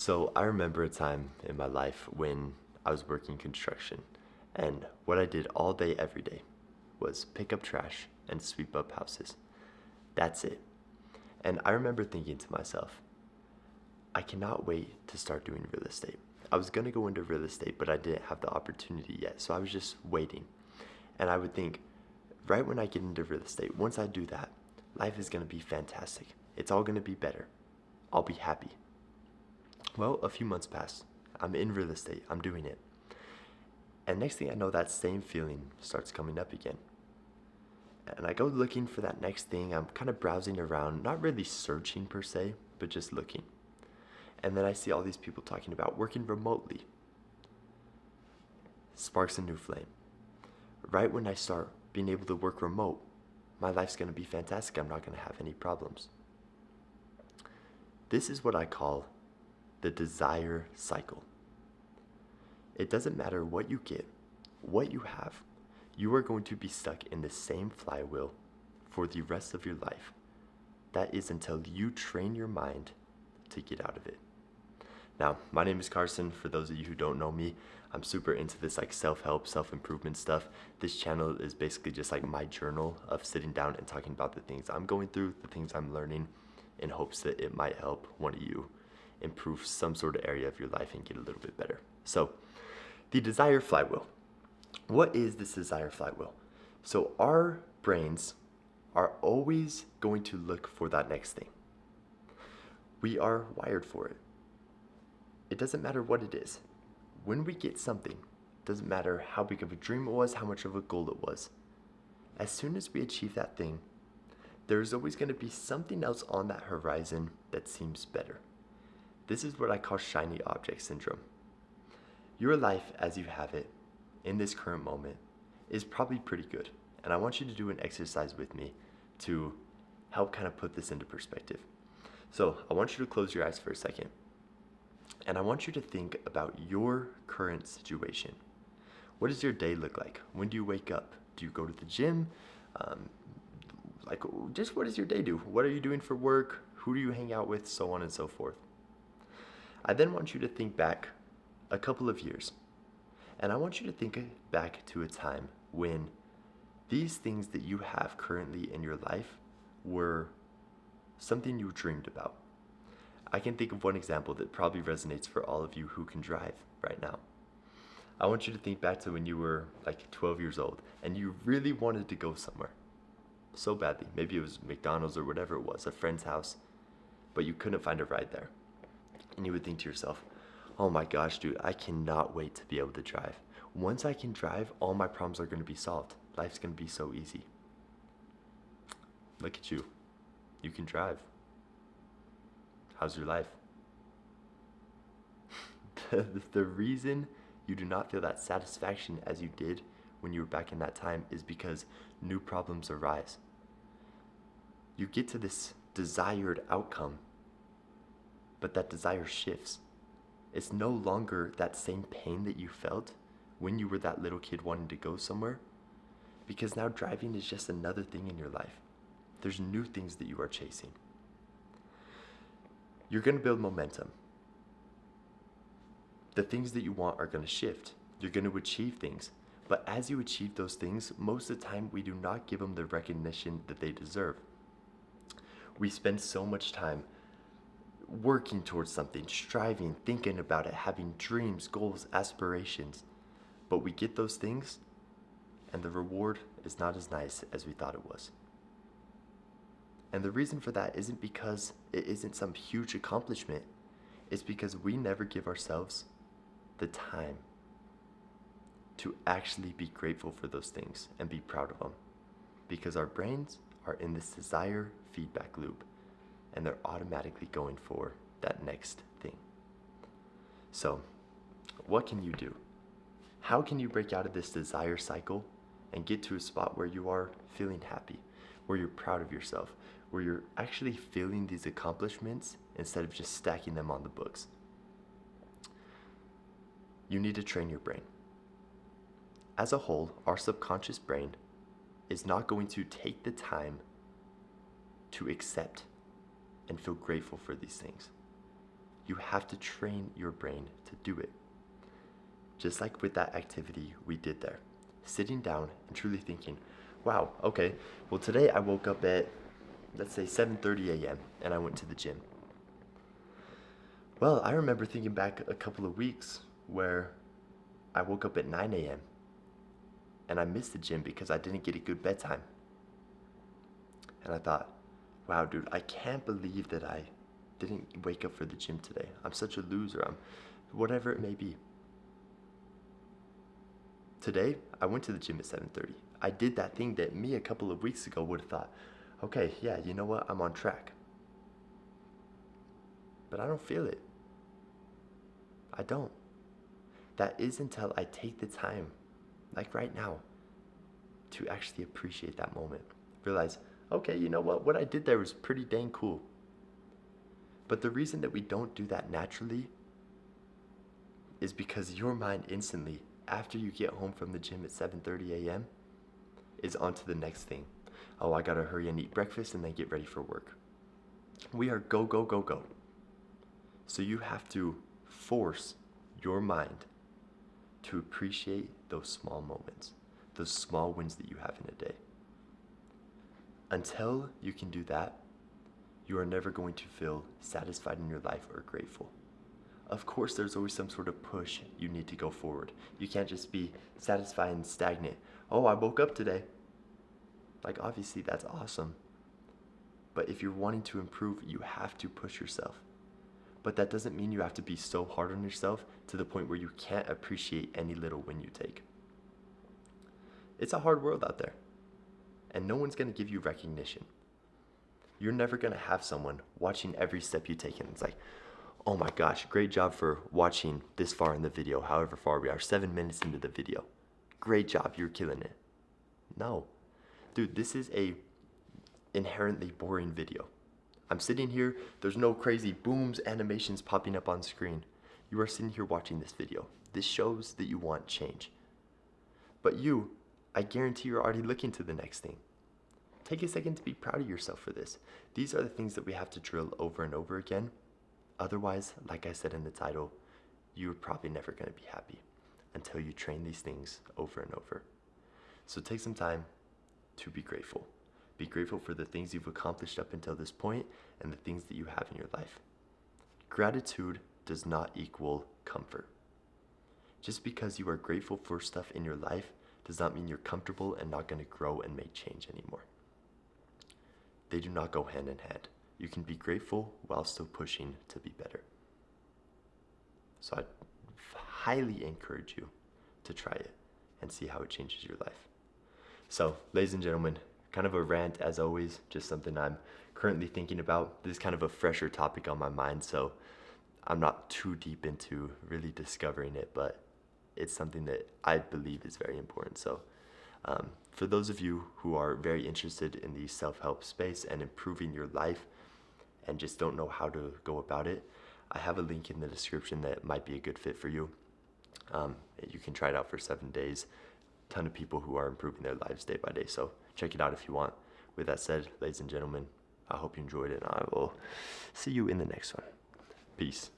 So I remember a time in my life when I was working construction, and what I did all day, every day was pick up trash and sweep up houses. That's it. And I remember thinking to myself, I cannot wait to start doing real estate. I was going to go into real estate, but I didn't have the opportunity yet, so I was just waiting. And I would think, right when I get into real estate, once I do that, life is going to be fantastic. It's all going to be better. I'll be happy. Well, a few months pass. I'm in real estate. I'm doing it. And next thing I know, that same feeling starts coming up again. And I go looking for that next thing. I'm kind of browsing around, not really searching per se, but just looking. And then I see all these people talking about working remotely. Sparks a new flame. Right when I start being able to work remote, my life's going to be fantastic. I'm not going to have any problems. This is what I call the desire cycle. It doesn't matter what you get, what you have, you are going to be stuck in the same flywheel for the rest of your life. That is until you train your mind to get out of it. Now, my name is Carson. For those of you who don't know me, I'm super into this like self-help, self-improvement stuff. This channel is basically just like my journal of sitting down and talking about the things I'm going through, the things I'm learning, in hopes that it might help one of you improve some sort of area of your life and get a little bit better. So, the desire flywheel. What is this desire flywheel? So our brains are always going to look for that next thing. We are wired for it. It doesn't matter what it is. When we get something, it doesn't matter how big of a dream it was, how much of a goal it was. As soon as we achieve that thing, there's always going to be something else on that horizon that seems better. This is what I call shiny object syndrome. Your life as you have it in this current moment is probably pretty good. And I want you to do an exercise with me to help kind of put this into perspective. So I want you to close your eyes for a second. And I want you to think about your current situation. What does your day look like? When do you wake up? Do you go to the gym? Um, just what does your day do? What are you doing for work? Who do you hang out with? So on and so forth. I then want you to think back a couple of years. And I want you to think back to a time when these things that you have currently in your life were something you dreamed about. I can think of one example that probably resonates for all of you who can drive right now. I want you to think back to when you were like 12 years old and you really wanted to go somewhere so badly. Maybe it was McDonald's or whatever it was, a friend's house, but you couldn't find a ride there. And you would think to yourself, oh my gosh, dude, I cannot wait to be able to drive. Once I can drive, all my problems are going to be solved. Life's going to be so easy. Look at you. You can drive. How's your life? The reason you do not feel that satisfaction as you did when you were back in that time is because new problems arise. You get to this desired outcome, but that desire shifts. It's no longer that same pain that you felt when you were that little kid wanting to go somewhere, because now driving is just another thing in your life. There's new things that you are chasing. You're going to build momentum. The things that you want are going to shift. You're going to achieve things. But as you achieve those things, most of the time we do not give them the recognition that they deserve. We spend so much time working towards something, striving, thinking about it, having dreams, goals, aspirations. But we get those things, and the reward is not as nice as we thought it was. And the reason for that isn't because it isn't some huge accomplishment. It's because we never give ourselves the time to actually be grateful for those things and be proud of them. Because our brains are in this desire feedback loop, and they're automatically going for that next thing. So, what can you do? How can you break out of this desire cycle and get to a spot where you are feeling happy, where you're proud of yourself, where you're actually feeling these accomplishments instead of just stacking them on the books? You need to train your brain. As a whole, our subconscious brain is not going to take the time to accept and feel grateful for these things. You have to train your brain to do it. Just like with that activity we did there. Sitting down and truly thinking, wow, okay, well today I woke up at, let's say 7:30 a.m. and I went to the gym. Well, I remember thinking back a couple of weeks where I woke up at 9 a.m. and I missed the gym because I didn't get a good bedtime. And I thought, wow, dude, I can't believe that I didn't wake up for the gym today. I'm such a loser. I'm whatever it may be. Today, I went to the gym at 7:30. I did that thing that me a couple of weeks ago would have thought, okay, yeah, you know what? I'm on track. But I don't feel it. I don't. That is until I take the time, like right now, to actually appreciate that moment. Realize, okay, you know what I did there was pretty dang cool. But the reason that we don't do that naturally is because your mind instantly, after you get home from the gym at 7:30 a.m., is on to the next thing. Oh, I gotta hurry and eat breakfast and then get ready for work. We are go, go, go, go. So you have to force your mind to appreciate those small moments, those small wins that you have in a day. Until you can do that, you are never going to feel satisfied in your life or grateful. Of course, there's always some sort of push you need to go forward. You can't just be satisfied and stagnant. Oh, I woke up today. Like, obviously, that's awesome. But if you're wanting to improve, you have to push yourself. But that doesn't mean you have to be so hard on yourself to the point where you can't appreciate any little win you take. It's a hard world out there, and no one's going to give you recognition. You're never going to have someone watching every step you take, and it's like, oh my gosh, great job for watching this far in the video, however far we are, 7 minutes into the video. Great job, you're killing it. No. Dude, this is a inherently boring video. I'm sitting here, there's no crazy booms, animations popping up on screen. You are sitting here watching this video. This shows that you want change. But you, I guarantee you're already looking to the next thing. Take a second to be proud of yourself for this. These are the things that we have to drill over and over again. Otherwise, like I said in the title, you're probably never going to be happy until you train these things over and over. So take some time to be grateful. Be grateful for the things you've accomplished up until this point and the things that you have in your life. Gratitude does not equal comfort. Just because you are grateful for stuff in your life does not mean you're comfortable and not going to grow and make change anymore. They do not go hand in hand. You can be grateful while still pushing to be better. So I highly encourage you to try it and see how it changes your life. So, ladies and gentlemen, kind of a rant as always, just something I'm currently thinking about. This is kind of a fresher topic on my mind, so I'm not too deep into really discovering it, but it's something that I believe is very important. So for those of you who are very interested in the self-help space and improving your life and just don't know how to go about it, I have a link in the description that might be a good fit for you. You can try it out for 7 days. Ton of people who are improving their lives day by day, so check it out if you want. With that said, ladies and gentlemen, I hope you enjoyed it, and I will see you in the next one. Peace.